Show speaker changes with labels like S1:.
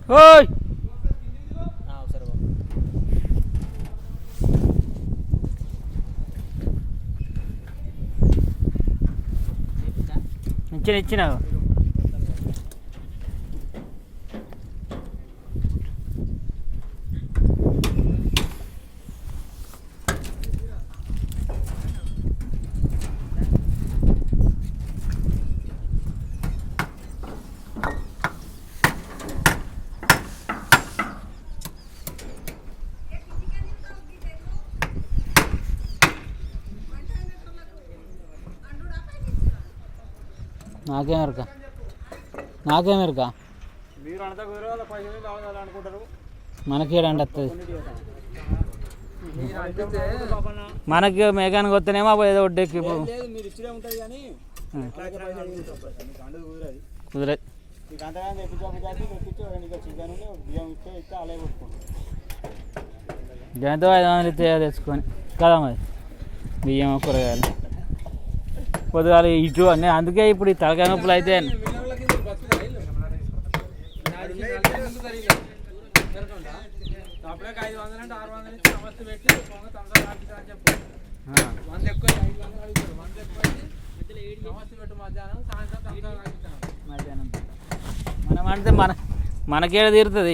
S1: ఓయ్
S2: సరే బాబు
S1: ఇచ్చినావు నాకేమెరక
S2: మీరు అంతా కుదిరే వాళ్ళ పైసలు కావాలి అనుకుంటారు
S1: మనకేడండి వస్తుంది మనకి మేఘానికి వస్తేనేమో ఏదో ఒడ్డెక్కి ఇప్పుడు
S2: మీరు ఇచ్చినే ఉంటుంది కానీ
S1: కుదరదు
S2: మీకు అంతగానే తెప్పించి చికెన్ బియ్యం ఇస్తే అలాగే కొట్టుకుంటాం
S1: జంతో 500 ఇస్తే తెచ్చుకొని కదా మరి బియ్యం కూరగాయలు పొద్దుగాల ఇటు అన్నీ అందుకే ఇప్పుడు ఈ తలకాయ నొప్పులు అయితే మనం అంటే మనకేడ తీరుతుంది.